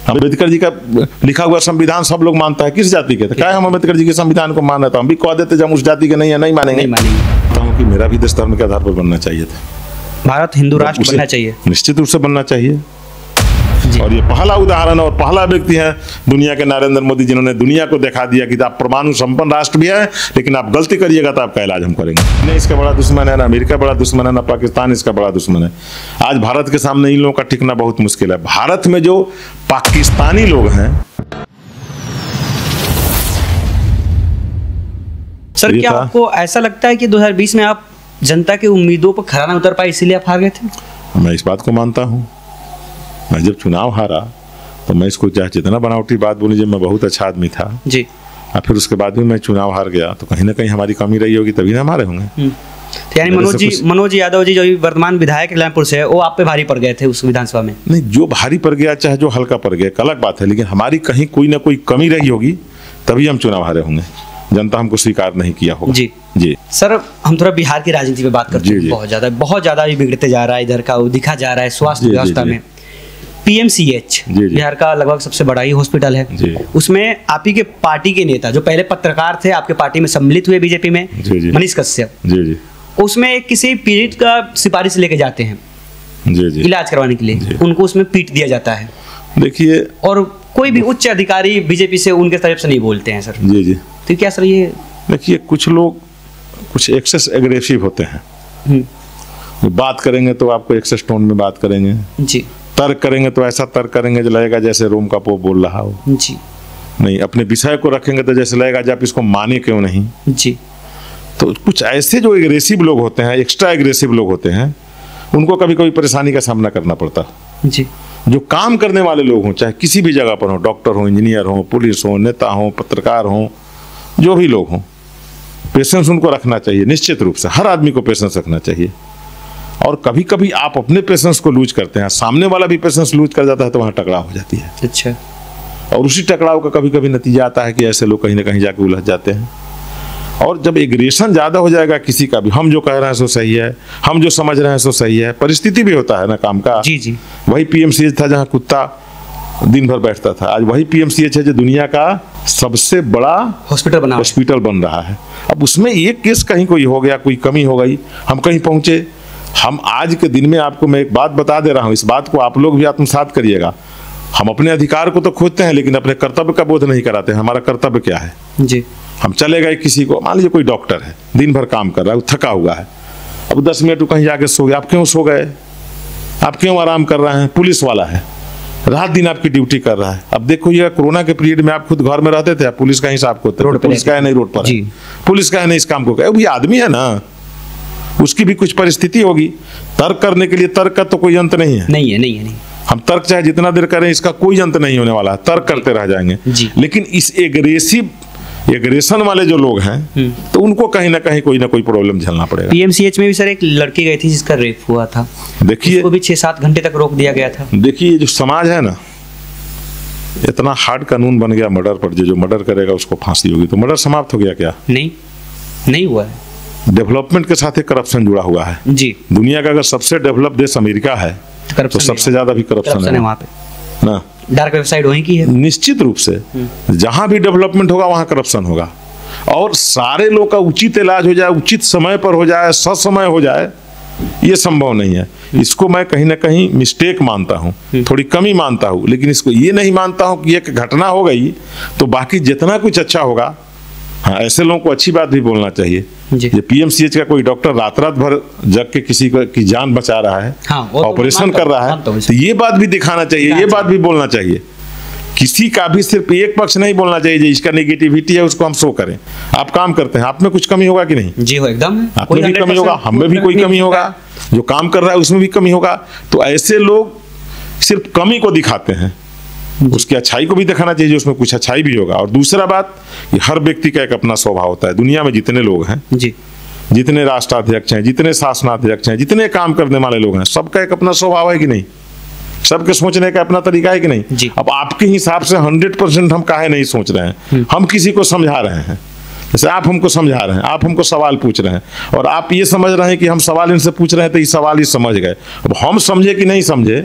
अम्बेडकर जी का लिखा हुआ संविधान सब लोग मानता है, किस जाति के थे? क्या हम अम्बेडकर जी के संविधान को मान रहे थे? हम भी कह देते जब हम उस जाति के नहीं है, नहीं मानेंगे। कि मेरा भी देश धर्म के आधार पर बनना चाहिए था। भारत हिंदू राष्ट्र बनना चाहिए, निश्चित रूप से बनना चाहिए। और ये पहला उदाहरण और पहला व्यक्ति है दुनिया के नरेंद्र मोदी, जिन्होंने दुनिया को दिखा दिया कि आप परमाणु संपन्न राष्ट्र भी है, लेकिन आप गलती करिएगा तो आपका इलाज हम करेंगे। नहीं इसका बड़ा दुश्मन है, ना अमेरिका बड़ा दुश्मन है, ना पाकिस्तान इसका बड़ा दुश्मन है। आज भारत के सामने इन लोगों का टिकना बहुत मुश्किल है। भारत में जो पाकिस्तानी लोग हैं। सर, क्या आपको ऐसा लगता है कि 2020 में आप जनता की उम्मीदों पर खरा न उतर पाए, इसीलिए आप हार गए थे? मैं इस बात को मानता हूँ। मैं जब चुनाव हारा तो मैं इसको चाहे जितना बनावटी बात बोली, जब मैं बहुत अच्छा आदमी था जी, और फिर उसके बाद भी मैं चुनाव हार गया, तो कहीं ना कहीं हमारी कमी रही होगी, तभी ना हमारे होंगे। तो यानी मनोज यादव जी जो वर्तमान विधायक कल्याणपुर से है, वो आप पे भारी पड़ गए थे उस विधानसभा में? नहीं, जो भारी पड़ गया चाहे जो हल्का पड़ गया, अलग बात है, लेकिन हमारी कहीं कोई ना कोई कमी रही होगी, तभी हम चुनाव हारे होंगे। जनता हमको स्वीकार नहीं किया होगा। जी जी सर, हम थोड़ा बिहार की राजनीति पे बात करते हैं। बहुत ज्यादा बिगड़ते जा रहा है, इधर का दिखा जा रहा है स्वास्थ्य व्यवस्था में। पीएमसीएच बिहार का लगभग सबसे बड़ा ही हॉस्पिटल है। उसमें आप ही के पार्टी के नेता जो पहले पत्रकार थे, आपके पार्टी में सम्मिलित हुए बीजेपी में, मनीष कश्यप, उसमें किसी पीड़ित का सिफारिश लेके जाते हैं इलाज करवाने के लिए, उनको उसमें पीट दिया जाता है। देखिए, और कोई भी उच्च अधिकारी बीजेपी से उनके तरफ से नहीं बोलते हैं सर। जी तो क्या सर ये? देखिए, कुछ लोग कुछ एक्सेस एग्रेसिव होते हैं। बात करेंगे तो आपको एक्सेस टोन में बात करेंगे जी, तर्क करेंगे तो ऐसा तर्क करेंगे जो लगेगा जैसे रोम का पोप बोल रहा हो जी। नहीं, अपने विषय को रखेंगे तो जैसे लगेगा जब इसको माने क्यों नहीं जी। तो कुछ ऐसे जो एग्रेसिव लोग होते हैं, एक्स्ट्रा एग्रेसिव लोग होते हैं, उनको कभी कभी परेशानी का सामना करना पड़ता है जी। जो काम करने वाले लोग हों, चाहे किसी भी जगह पर हो, डॉक्टर हो, इंजीनियर हो, पुलिस हो, नेता हो, पत्रकार हो, जो भी लोग हों, पेशेंस उनको रखना चाहिए। निश्चित रूप से हर आदमी को पेशेंस रखना चाहिए। और कभी कभी आप अपने पेशेंस को लूज करते हैं, सामने वाला भी पेशेंस लूज कर जाता है, तो वहाँ टकराव हो जाती है। अच्छा। और उसी टकराव का कभी कभी नतीजा आता है कि ऐसे लोग कहीं ना कहीं जाके उलझ जाते हैं। और जब एग्रेशन ज़्यादा हो जाएगा किसी का भी, हम जो कह रहे हैं सो सही है, हम जो समझ रहे हैं सो सही है, परिस्थिति भी होता है ना काम का। जी जी। वही पीएमसीएच था जहाँ कुत्ता दिन भर बैठता था, आज वही पीएमसीएच है जो दुनिया का सबसे बड़ा हॉस्पिटल बन रहा है। अब उसमें एक केस कहीं कोई हो गया, कोई कमी हो गई, हम कहीं पहुंचे। हम आज के दिन में आपको मैं एक बात बता दे रहा हूं, इस बात को आप लोग भी आत्मसात करिएगा। हम अपने अधिकार को तो खोजते हैं, लेकिन अपने कर्तव्य का बोध नहीं कराते। हमारा कर्तव्य क्या है जी। हम चले गए किसी को, मान लीजिए कोई डॉक्टर है, दिन भर काम कर रहा है, थका हुआ है, अब 10 मिनट कहीं जाके सो गए। आप क्यों सो गए? आप क्यों आराम कर रहे हैं? पुलिस वाला है, रात दिन आपकी ड्यूटी कर रहा है। अब देखो, ये कोरोना के पीरियड में आप खुद घर में रहते थे, पुलिस का हिसाब को पुलिस का है नहीं रोड पर, पुलिस का है नहीं इस काम को, अब ये आदमी है ना, उसकी भी कुछ परिस्थिति होगी। तर्क करने के लिए तर्क का तो कोई अंत नहीं है। नहीं। हम तर्क चाहे जितना देर करें, इसका कोई अंत नहीं होने वाला है, तर्क करते रह जाएंगे। लेकिन इस एग्रेशन वाले जो लोग हैं, तो उनको कहीं ना कहीं कोई ना कोई प्रॉब्लम झेलना पड़ेगा। पीएमसीएच में भी सर एक लड़की गई थी जिसका रेप हुआ था, देखिए, उसको भी 6-7 घंटे तक रोक दिया गया था। देखिए, जो समाज है ना, इतना हार्ड कानून बन गया मर्डर पर, जो मर्डर करेगा उसको फांसी होगी। तो मर्डर समाप्त हो गया क्या? नहीं हुआ है। डेवलपमेंट के साथ एक करप्शन जुड़ा हुआ है जी। दुनिया का अगर सबसे डेवलप देश अमेरिका है, तो सबसे ज्यादा भी करप्शन है वहाँ पे ना। डार्क वेबसाइट वहीं की है। निश्चित रूप से जहां भी डेवलपमेंट होगा वहां करप्शन होगा। और सारे लोग का उचित इलाज हो जाए, उचित समय पर हो जाए, ससमय हो जाए, ये संभव नहीं है। इसको मैं कहीं ना कहीं मिस्टेक मानता हूँ, थोड़ी कमी मानता हूँ, लेकिन इसको ये नहीं मानता हूँ कि एक घटना हो गई तो बाकी जितना कुछ अच्छा होगा, हाँ, ऐसे लोगों को अच्छी बात भी बोलना चाहिए। ये पीएमसीएच का कोई डॉक्टर रात भर जग के किसी की जान बचा रहा है, ऑपरेशन कर रहा है, तो ये बात भी दिखाना चाहिए, ये बात भी बोलना चाहिए। किसी का भी सिर्फ एक पक्ष नहीं बोलना चाहिए, जिसका नेगेटिविटी है उसको हम शो करें। आप काम करते हैं, आप में कुछ कमी होगा कि नहीं? जी हो, एकदम। आप में भी कमी होगा, हम में भी कोई कमी होगा, जो काम कर रहा है उसमें भी कमी होगा। तो ऐसे लोग सिर्फ कमी को दिखाते हैं, उसकी अच्छाई को भी दिखाना चाहिए, उसमें कुछ अच्छाई भी होगा। और दूसरा बात, हर व्यक्ति का एक अपना स्वभाव होता है। दुनिया में जितने लोग हैं जी, जितने राष्ट्राध्यक्ष हैं, जितने शासनाध्यक्ष हैं, जितने काम करने वाले लोग हैं, सबका एक अपना स्वभाव है कि नहीं? सबके सोचने का अपना तरीका है कि नहीं? अब आपके हिसाब से 100% हम काहे नहीं सोच रहे हैं? हम किसी को समझा रहे हैं, जैसे आप हमको समझा रहे हैं, आप हमको सवाल पूछ रहे हैं, और आप ये समझ रहे हैं कि हम सवाल इनसे पूछ रहे हैं तो ये सवाल ही समझ गए। अब हम समझे कि नहीं समझे,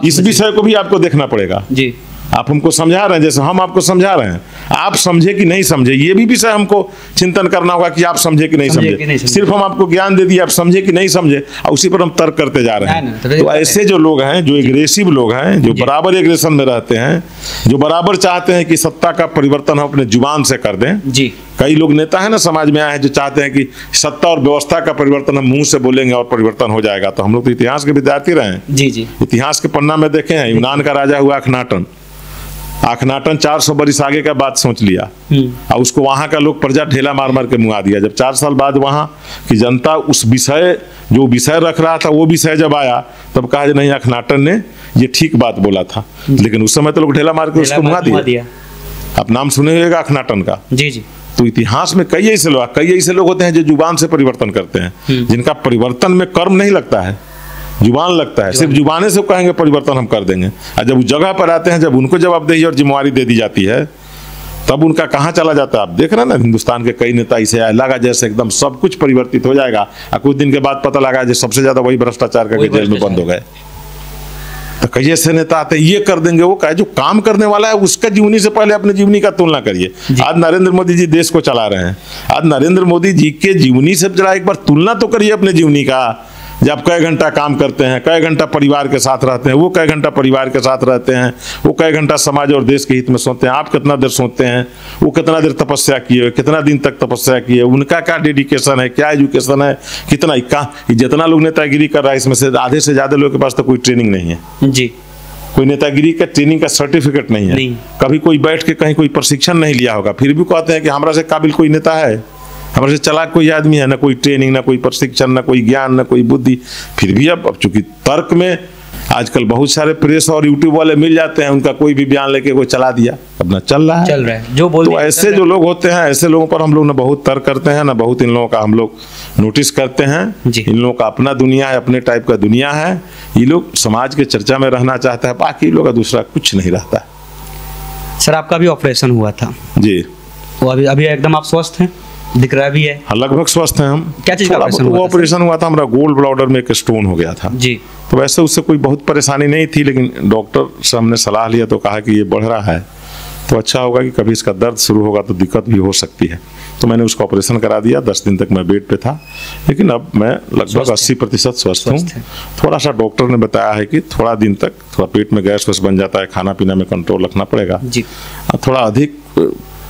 इस विषय को भी आपको देखना पड़ेगा जी। आप हमको समझा रहे हैं, जैसे हम आपको समझा रहे हैं, आप समझे कि नहीं समझे, ये भी विषय हमको चिंतन करना होगा कि आप समझे कि नहीं समझे। सिर्फ हम आपको ज्ञान दे दिए, आप समझे कि नहीं समझे, और उसी पर हम तर्क करते जा रहे हैं। तो ऐसे जो लोग हैं, जो एग्रेसिव लोग हैं, जो बराबर एग्रेशन में रहते हैं, जो बराबर चाहते हैं कि सत्ता का परिवर्तन हम अपने जुबान से कर दें जी। कई लोग नेता है ना समाज में आए हैं जो चाहते हैं कि सत्ता और व्यवस्था का परिवर्तन हम मुंह से बोलेंगे और परिवर्तन हो जाएगा। तो हम लोग तो इतिहास के विद्यार्थी रहे हैं जी जी। इतिहास के पन्ना में देखे हैं, यूनान का राजा हुआ अखनाटन 400 बरिस आगे का बात सोच लिया और उसको वहां का लोग प्रजा ढेला मार मार के मुआ दिया। जब 4 साल बाद वहां की जनता उस विषय जो विषय रख रहा था वो विषय जब आया तब कहा नहीं अखनाटन ने ये ठीक बात बोला था, लेकिन उस समय तो लोग ढेला मार के उसको मुआ दिया। आप नाम सुने होगा अखनाटन का। जी जी। तो इतिहास में कई ऐसे लोग होते हैं जो जुबान से परिवर्तन करते हैं, जिनका परिवर्तन में कर्म नहीं लगता है, जुबान लगता है। सिर्फ जुबाने से कहेंगे परिवर्तन हम कर देंगे, और जब उस जगह पर आते हैं, जब उनको जवाबदेही और जिम्मेवारी दे दी जाती है, तब उनका कहाँ चला जाता है। आप देख रहे हैं ना, हिंदुस्तान के कई नेता इसे लगा जैसे एकदम सब कुछ परिवर्तित हो जाएगा, और कुछ दिन के बाद पता लगा जो सबसे ज्यादा वही भ्रष्टाचार करके जेल में बंद हो गए। तो कई ऐसे नेता आते हैं, ये कर देंगे वो कहे, जो काम करने वाला है उसका जीवनी से पहले अपने जीवनी का तुलना करिए। आज नरेंद्र मोदी जी देश को चला रहे हैं, आज नरेंद्र मोदी जी के जीवनी से जरा एक बार तुलना तो करिए अपने जीवनी का। जब कई घंटा काम करते हैं, कई घंटा परिवार के साथ रहते हैं, वो कई घंटा परिवार के साथ रहते हैं, वो कई घंटा समाज और देश के हित में सोचते हैं। आप कितना देर सोचते हैं, वो कितना देर तपस्या किए, कितना दिन तक तपस्या किए, उनका क्या डेडिकेशन है, क्या एजुकेशन है, कितना जितना लोग नेतागिरी कर रहा है इसमें से आधे से ज्यादा लोगों के पास तो कोई ट्रेनिंग नहीं है जी। कोई नेतागिरी का ट्रेनिंग का सर्टिफिकेट नहीं है, कभी कोई बैठ के कहीं कोई प्रशिक्षण नहीं लिया होगा, फिर भी कहते हैं कि हमारा से काबिल कोई नेता है, हमारे से चालाक कोई आदमी है, ना कोई ट्रेनिंग, ना कोई प्रशिक्षण, ना कोई ज्ञान, ना कोई बुद्धि। फिर भी अब चूंकि तर्क में आजकल बहुत सारे प्रेस और यूट्यूब वाले मिल जाते हैं, उनका कोई भी बयान लेके कोई चला दिया, अपना चल रहा है जो बोल। तो ऐसे जो लोग होते हैं, ऐसे लोगों पर हम लोग ना बहुत तर्क करते हैं, ना बहुत इन लोगों का हम लोग नोटिस करते हैं। इन लोगों का अपना दुनिया है, अपने टाइप का दुनिया है। ये लोग समाज के चर्चा में रहना चाहता है, बाकी लोग का दूसरा कुछ नहीं रहता है। सर आपका भी ऑपरेशन हुआ था जी, वो अभी एकदम आप स्वस्थ हैं, दिख रहा भी है। हाँ, लगभग स्वस्थ हैं हम। क्या चीज का ऑपरेशन हुआ था? हमारा गोल्ड ब्लैडर में एक स्टोन हो गया था जी। तो वैसे उससे कोई बहुत परेशानी नहीं थी, लेकिन डॉक्टर से हमने सलाह लिया तो कहा कि ये बढ़ रहा है तो अच्छा होगा कि कभी इसका दर्द शुरू होगा तो दिक्कत भी हो सकती है। तो मैंने उसका ऑपरेशन करा दिया। 10 दिन तक मैं बेड पे था, लेकिन अब मैं लगभग 80% स्वस्थ हूँ। थोड़ा सा डॉक्टर ने बताया है कि थोड़ा दिन तक थोड़ा पेट में गैस वैस बन जाता है, खाना पीना में कंट्रोल रखना पड़ेगा जी। थोड़ा अधिक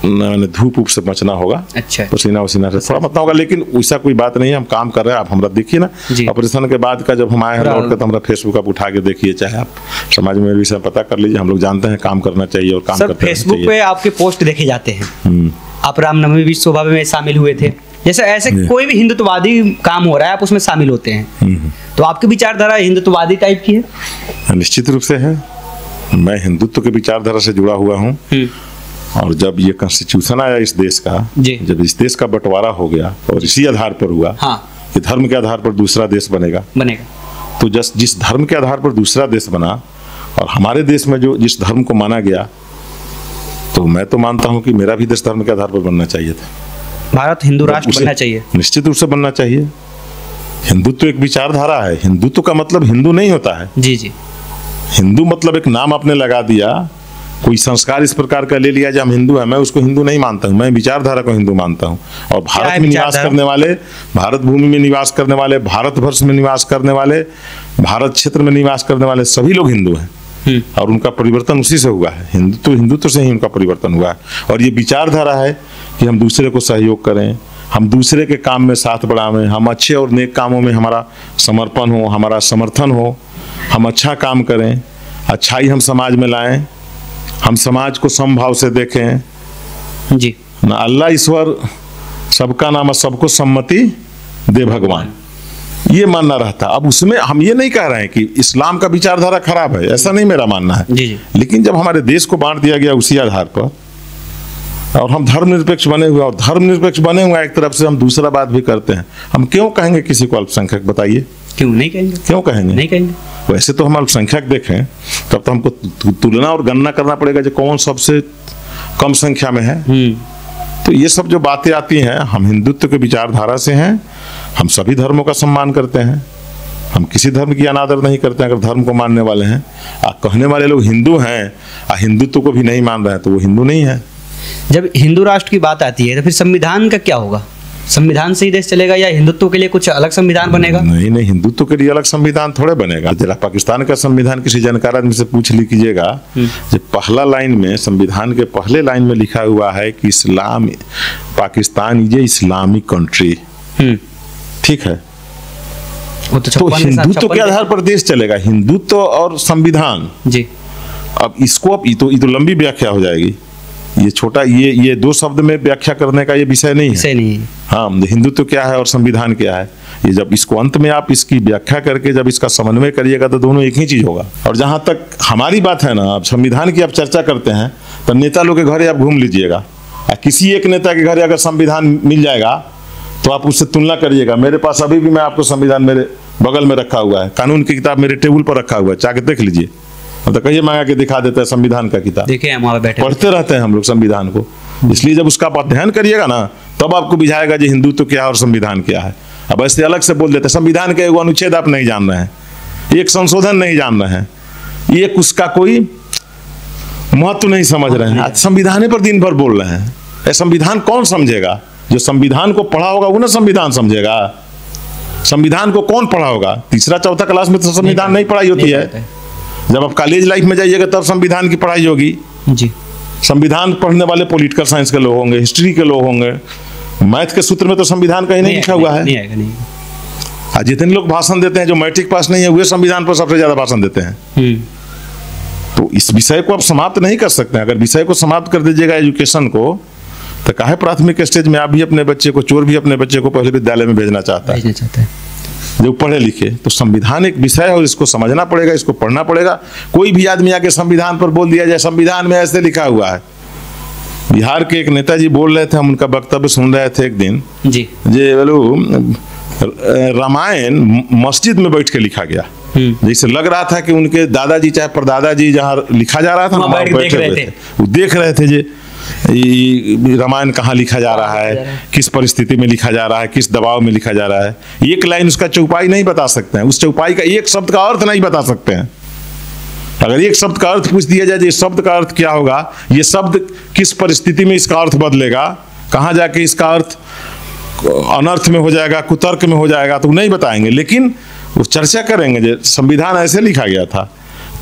धूप से बचना होगा, अच्छा, पसीना वसीना से थोड़ा बचना होगा, लेकिन वैसा कोई बात नहीं है। हम काम कर रहे हैं। आप हमारा देखिए ना, ऑपरेशन के बाद का जब हम आए हैं लौट के, तो हमारा फेसबुक आप उठा के देखिए, चाहे आप समाज में भी पता कर लीजिए। हम लोग जानते हैं काम करना चाहिए और काम करते हैं। फेसबुक पे आपके पोस्ट देखे जाते हैं, आप रामनवमी विश्व शोभा में शामिल हुए थे, जैसे ऐसे कोई भी हिंदुत्ववादी काम हो रहा है आप उसमें शामिल होते हैं, तो आपकी विचारधारा हिंदुत्ववादी टाइप की है? निश्चित रूप से है। मैं हिंदुत्व के विचारधारा से जुड़ा हुआ हूँ, और जब ये कॉन्स्टिट्यूशन आया इस देश का, जब इस देश का बंटवारा हो गया और इसी आधार पर हुआ कि धर्म के आधार पर दूसरा देश बनेगा, तो जिस धर्म के आधार पर दूसरा देश बना और हमारे देश में जो जिस धर्म को माना गया, तो मैं तो मानता हूं कि मेरा भी देश धर्म के आधार पर बनना चाहिए था। भारत हिंदू राष्ट्र बनना चाहिए, निश्चित रूप से बनना चाहिए। हिंदुत्व एक विचारधारा है। हिंदुत्व का मतलब हिंदू नहीं होता है जी जी। हिंदू मतलब एक नाम आपने लगा दिया, कोई संस्कार इस प्रकार का ले लिया जो हम हिंदू हैं। मैं उसको हिंदू नहीं मानता हूँ, मैं विचारधारा को हिंदू मानता हूँ। और भारत में निवास करने वाले, भारत भूमि में निवास करने वाले, भारत वर्ष में निवास करने वाले, भारत क्षेत्र में निवास करने वाले सभी लोग हिंदू हैं, और उनका परिवर्तन उसी से हुआ है। हिंदुत्व से ही उनका परिवर्तन हुआ है। और ये विचारधारा है कि हम दूसरे को सहयोग करें, हम दूसरे के काम में साथ बढ़ावें, हम अच्छे और नेक कामों में हमारा समर्पण हो, हमारा समर्थन हो, हम अच्छा काम करें, अच्छाई हम समाज में लाएं, हम समाज को समभाव से देखें जी। ना अल्लाह ईश्वर सबका नाम, सबको सम्मति दे भगवान, ये मानना रहता। अब उसमें हम ये नहीं कह रहे हैं कि इस्लाम का विचारधारा खराब है, ऐसा नहीं मेरा मानना है जी। लेकिन जब हमारे देश को बांट दिया गया उसी आधार पर, और हम धर्मनिरपेक्ष बने हुए, और धर्मनिरपेक्ष बने हुए एक तरफ से हम दूसरा बात भी करते हैं, हम क्यों कहेंगे किसी को अल्पसंख्यक? बताइए, क्यों नहीं कहेंगे? क्यों कहेंगे? नहीं कहेंगे। वैसे तो हम अल्पसंख्यक देखें तब तो हमको तुलना और गणना करना पड़ेगा जो कौन सबसे कम संख्या में है। तो ये सब जो बातें आती हैं, हम हिंदुत्व के विचारधारा से हैं, हम सभी धर्मों का सम्मान करते हैं, हम किसी धर्म की अनादर नहीं करते हैं। अगर धर्म को मानने वाले हैं, कहने वाले लोग हिंदू हैं, हिंदुत्व को भी नहीं मान रहे हैं, तो वो हिंदू नहीं है। जब हिंदू राष्ट्र की बात आती है तो फिर संविधान का क्या होगा? संविधान से ही देश चलेगा या हिंदुत्व के लिए कुछ अलग संविधान बनेगा? नहीं नहीं, हिंदुत्व के लिए अलग संविधान थोड़े बनेगा। जरा पाकिस्तान का संविधान किसी जानकार आदमी से पूछ लीजिएगा, जो पहला लाइन में, संविधान के पहले लाइन में लिखा हुआ है कि Islam, Pakistan is a Islamic country. ठीक है, तो हिंदुत्व के आधार पर देश चलेगा, हिंदुत्व और संविधान जी। अब इसको, अब ये तो लंबी व्याख्या हो जाएगी, ये छोटा, ये 2 शब्द में व्याख्या करने का ये विषय नहीं है। हाँ, हिंदुत्व क्या है और संविधान क्या है, ये जब इसको अंत में आप इसकी व्याख्या करके जब इसका समन्वय करिएगा तो दोनों एक ही चीज होगा। और जहां तक हमारी बात है ना, आप संविधान की आप चर्चा करते हैं तो नेता लोग के घरे आप घूम लीजिएगा, किसी एक नेता के घरे अगर संविधान मिल जाएगा तो आप उससे तुलना करिएगा। मेरे पास अभी भी, मैं आपको संविधान मेरे बगल में रखा हुआ है, कानून की किताब मेरे टेबल पर रखा हुआ है, चाहे देख लीजिए, तो कहिए मंगा के दिखा देता है संविधान का किताब। देखिए हम वहाँ बैठे पढ़ते रहते हैं हम लोग संविधान को, इसलिए जब उसका अध्ययन करिएगा ना तब आपको बुझाएगा जी हिंदुत्व क्या है और संविधान क्या है। अब ऐसे अलग से बोल देते हैं, संविधान के एगो अनुच्छेद आप नहीं जान रहे हैं, एक संशोधन नहीं जान रहे हैं, एक उसका कोई महत्व नहीं समझ रहे हैं, संविधान पर दिन भर बोल रहे हैं। संविधान कौन समझेगा? जो संविधान को पढ़ा होगा वो ना संविधान समझेगा। संविधान को कौन पढ़ा होगा? 3रा 4था क्लास में तो संविधान नहीं पढ़ाई होती है। जब आप कॉलेज लाइफ में जाइएगा तब संविधान की पढ़ाई होगी जी। संविधान पढ़ने वाले पॉलिटिकल साइंस के लोग होंगे, हिस्ट्री के लोग होंगे, मैथ के सूत्र में तो संविधान कहीं नहीं लिखा हुआ है। आज जितने लोग भाषण देते हैं जो मैट्रिक पास नहीं है, वे संविधान पर सबसे ज्यादा भाषण देते हैं। तो इस विषय को आप समाप्त नहीं कर सकते हैं। अगर विषय को समाप्त कर दीजिएगा एजुकेशन को, तो काहे प्राथमिक स्टेज में आप भी अपने बच्चे को, चोर भी अपने बच्चे को पहले विद्यालय में भेजना चाहता है जो पढ़े लिखे। तो संविधान एक विषय है और इसको समझना पड़ेगा, इसको पढ़ना पड़ेगा। कोई भी आदमी आके संविधान पर बोल दिया जाए संविधान में ऐसे लिखा हुआ है। बिहार के एक नेताजी बोल रहे थे, हम उनका वक्तव्य सुन रहे थे एक दिन जी, रामायण मस्जिद में बैठ के लिखा गया। जैसे लग रहा था कि उनके दादाजी चाहे परदादाजी जहाँ लिखा जा रहा था ना, देख रहे थे जी रामायण कहाँ लिखा जा रहा है, किस परिस्थिति में लिखा जा रहा है, किस दबाव में लिखा जा रहा है। एक लाइन उसका चौपाई नहीं बता सकते हैं, उस चौपाई का एक शब्द का अर्थ नहीं बता सकते हैं। अगर एक शब्द का अर्थ पूछ दिया जाए, इस शब्द का अर्थ क्या होगा, ये शब्द किस परिस्थिति में इसका अर्थ बदलेगा, कहाँ जाके इसका अर्थ अनर्थ में हो जाएगा, कुतर्क में हो जाएगा, तो नहीं बताएंगे। लेकिन वो चर्चा करेंगे, जो संविधान ऐसे लिखा गया था,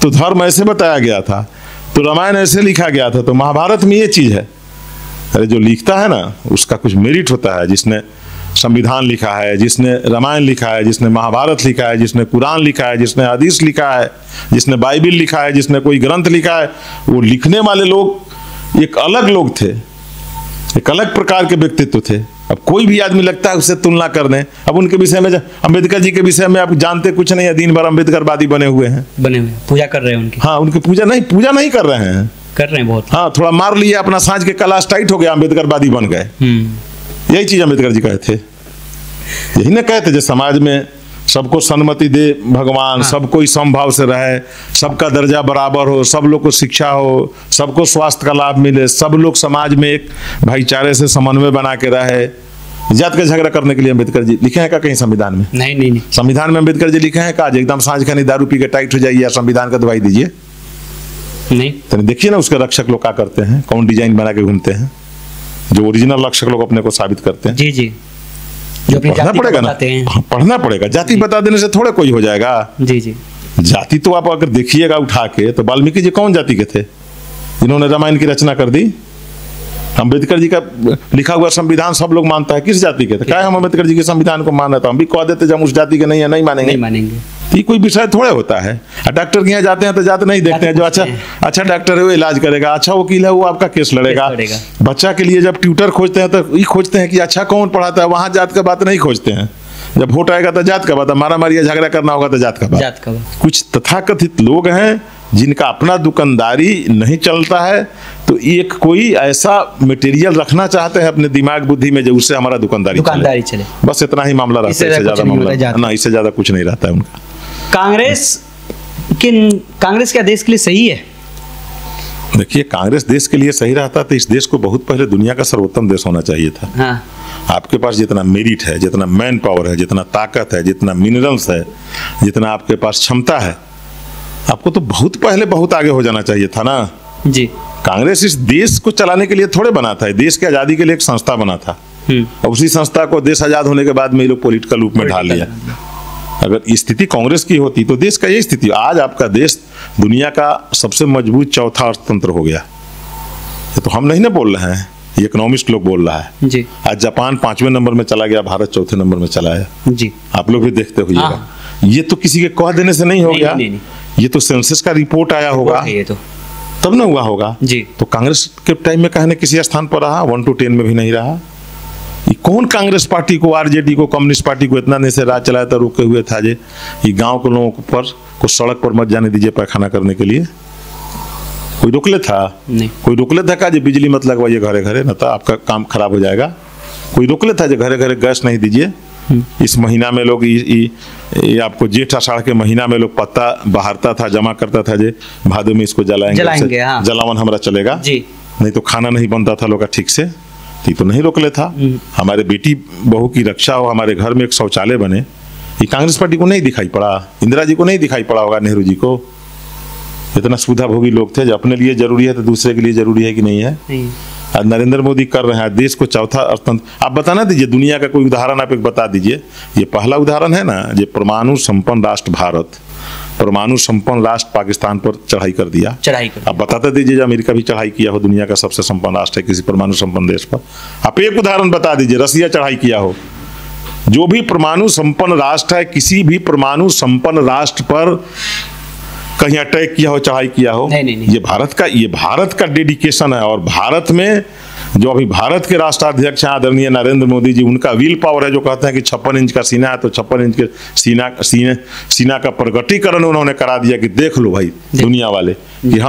तो धर्म ऐसे बताया गया था, तो रामायण ऐसे लिखा गया था, तो महाभारत में ये चीज है। अरे जो लिखता है ना उसका कुछ मेरिट होता है। जिसने संविधान लिखा है, जिसने रामायण लिखा है, जिसने महाभारत लिखा है, जिसने कुरान लिखा है, जिसने हदीस लिखा है, जिसने बाइबिल लिखा है, जिसने कोई ग्रंथ लिखा है, वो लिखने वाले लोग एक अलग लोग थे, एक अलग प्रकार के व्यक्तित्व थे। अब कोई भी आदमी लगता है उससे तुलना कर दें। अब उनके विषय में, अंबेडकर जी के विषय में आप जानते कुछ नहीं है, दिन भर अंबेडकरवादी बने हुए हैं, पूजा कर रहे हैं उनकी। हाँ, उनकी पूजा नहीं कर रहे हैं, बहुत। हाँ, थोड़ा मार लिया अपना सांझ के क्लास टाइट हो गया, अंबेडकरवादी बन गए। यही चीज अंबेडकर जी कहे थे, यही ना कहते जो समाज में सबको सन्मति दे भगवान, हाँ। सब कोई समभाव से रहे, सबका दर्जा बराबर हो, सब लोग को शिक्षा हो, सबको स्वास्थ्य का लाभ मिले, सब लोग समाज में एक भाईचारे से समन्वय बना के रहे। जात का झगड़ा करने के लिए अंबेडकर जी लिखे हैं का कहीं संविधान में? नहीं। संविधान में अंबेडकर जी लिखे हैं का एकदम सांझ खानी दारू पी के टाइट हो जाइए या संविधान का दवाई दीजिए? नहीं। तो देखिए ना उसके रक्षक लोग क्या करते हैं, कौन डिजाइन बना के घूमते हैं, जो ओरिजिनल रक्षक लोग अपने को साबित करते हैं। जी। जो पढ़ना पड़ेगा ना, पढ़ना पड़ेगा। जाति बता देने से थोड़े कोई हो जाएगा। जी। जाति तो आप अगर देखिएगा उठा के, तो वाल्मीकि जी कौन जाति के थे जिन्होंने रामायण की रचना कर दी? अंबेडकर जी का लिखा हुआ संविधान सब लोग मानता है, किस जाति के थे? क्या हम अंबेडकर जी के संविधान को मानना था, हम भी कह देते जब उस जाति के नहीं है, नहीं मानेंगे। ये कोई विषय थोड़े होता है। डॉक्टर के यहाँ जाते हैं तो जाते नहीं देखते हैं, जो अच्छा डॉक्टर है वो इलाज करेगा, अच्छा वकील है वो आपका केस लड़ेगा। बच्चा के लिए जब ट्यूटर खोजते हैं तो ये खोजते हैं कि अच्छा कौन पढ़ाता है, वहां जात का बात नहीं खोजते हैं। जब वोट आएगा तो जात का बात, मारा मारी झगड़ा करना होगा तो जात का बात। कुछ तथाकथित लोग हैं जिनका अपना दुकानदारी नहीं चलता है, तो एक कोई ऐसा मटेरियल रखना चाहते हैं अपने दिमाग बुद्धि में जो उससे हमारा दुकानदारी चले। बस इतना ही मामला रहता है, इससे ज्यादा मामला ना, इससे ज्यादा कुछ नहीं रहता है उनका। कांग्रेस क्या देश के लिए सही है? देखिए, कांग्रेस देश के लिए सही रहता तो इस देश को बहुत पहले दुनिया का सर्वोत्तम देश होना चाहिए था। हाँ। आपके पास जितना मेरिट है, जितना मैन पावर है, जितना ताकत है, जितना मिनरल्स है, जितना आपके पास क्षमता है, आपको तो बहुत पहले बहुत आगे हो जाना चाहिए था ना जी। कांग्रेस इस देश को चलाने के लिए थोड़े बना था, देश की आजादी के लिए एक संस्था बना था और उसी संस्था को देश आजाद होने के बाद में ये लोग पॉलिटिकल रूप में ढाल लिया। अगर स्थिति कांग्रेस की होती तो देश का यही स्थिति। आज आपका देश दुनिया का सबसे मजबूत चौथा अर्थतंत्र हो गया। ये तो हम नहीं ना बोल रहे हैं, ये इकोनॉमिस्ट लोग बोल रहा है जी। आज जापान 5वें नंबर में चला गया, भारत 4थे नंबर में चला है जी। आप लोग भी देखते होइएगा। ये तो किसी के कह देने से नहीं हो गया, ये तो सेंसस का रिपोर्ट आया होगा, ये तो तब ना हुआ होगा जी। तो कांग्रेस के टाइम में कहने किसी स्थान पर रहा, 1 to 10 में भी नहीं रहा। ये कौन कांग्रेस पार्टी को, आरजेडी को, कम्युनिस्ट पार्टी को इतना नहीं से राज चलाया था, रुके हुए था जे ये गांव के लोगों पर को सड़क पर मत जाने दीजिए पैखाना करने के लिए। कोई रोकले था? नहीं। कोई रोकले था का जो बिजली मत लगवाइए घरे घरे, ना तो आपका काम खराब हो जाएगा। कोई रोकले था जो घरे घरे गैस नहीं दीजिए। इस महीना में लोग ये आपको जेठ आषाढ़ के महीना में लोग पत्ता बहारता था, जमा करता था जे भादो में इसको जलाएंगे, हाँ। जलावन हमारा चलेगा जी। नहीं तो खाना नहीं बनता था लोग का ठीक से, तो नहीं रोकले था। हमारे बेटी बहू की रक्षा हो, हमारे घर में एक शौचालय बने, ये कांग्रेस पार्टी को नहीं दिखाई पड़ा, इंदिरा जी को नहीं दिखाई पड़ा होगा, नेहरू जी को। इतना सुविधा भोगी लोग थे, जो अपने लिए जरूरी है तो दूसरे के लिए जरूरी है कि नहीं है? आज नरेंद्र मोदी कर रहे हैं देश को चौथा अर्थतंत्र। आप बताना दीजिए, दुनिया का कोई उदाहरण आप एक बता दीजिए। ये पहला उदाहरण है ना, जो परमाणु संपन्न राष्ट्र भारत परमाणु संपन्न राष्ट्र पाकिस्तान पर चढ़ाई कर दिया। आप बताते दीजिए अमेरिका भी चढ़ाई किया हो, दुनिया का सबसे संपन्न राष्ट्र है किसी परमाणु संपन्न देश पर। आप एक उदाहरण बता दीजिए, रसिया चढ़ाई किया हो। जो भी परमाणु संपन्न राष्ट्र है, किसी भी परमाणु संपन्न राष्ट्र पर कहीं अटैक किया हो, चढ़ाई किया हो? नहीं। ये भारत का डेडिकेशन है। और भारत में जो अभी भारत के राष्ट्राध्यक्ष हैं आदरणीय नरेंद्र मोदी जी, उनका विल पावर है, जो कहते हैं कि 56 इंच का सीना है तो 56 इंच के सीना का प्रगटीकरण उन्होंने करा दिया कि देख लो भाई दुनिया वाले कि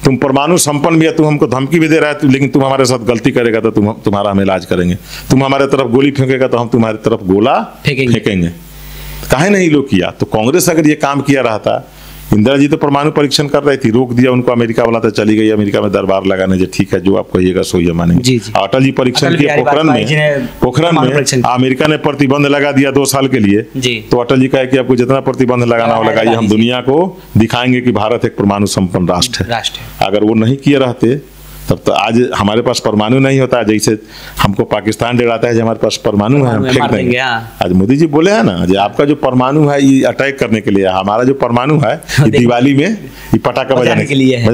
तुम परमाणु संपन्न भी है, तुम हमको धमकी भी दे रहा है, लेकिन तुम हमारे साथ गलती करेगा तो तुम्हारा हम इलाज करेंगे, तुम हमारे तरफ गोली फेंकेगा तो हम तुम्हारी तरफ गोला फेंकेंगे। काहे नहीं लोग किया? तो कांग्रेस अगर ये काम किया रहा था, इंदिरा जी तो परमाणु परीक्षण कर रही थी, रोक दिया उनको, अमेरिका वाला तो चली गई अमेरिका में दरबार लगाने, जो ठीक है जो आप कहिएगा सो ये मानेंगे। अटल जी परीक्षण किए पोखरण में अमेरिका ने प्रतिबंध लगा दिया 2 साल के लिए, तो अटल जी कहे कि आपको जितना प्रतिबंध लगाना हो लगाइए, हम दुनिया को दिखाएंगे कि भारत एक परमाणु संपन्न राष्ट्र है। अगर वो नहीं किए रहते तब तो आज हमारे पास परमाणु नहीं होता। जैसे हमको पाकिस्तान डराता है कि हमारे पास परमाणु है, हम फेंक देंगे। आज मोदी जी बोले हैं ना, जो आपका जो परमाणु है ये अटैक करने के लिए, हमारा जो परमाणु है ये दिवाली में ये पटाखा बजाने के लिए है।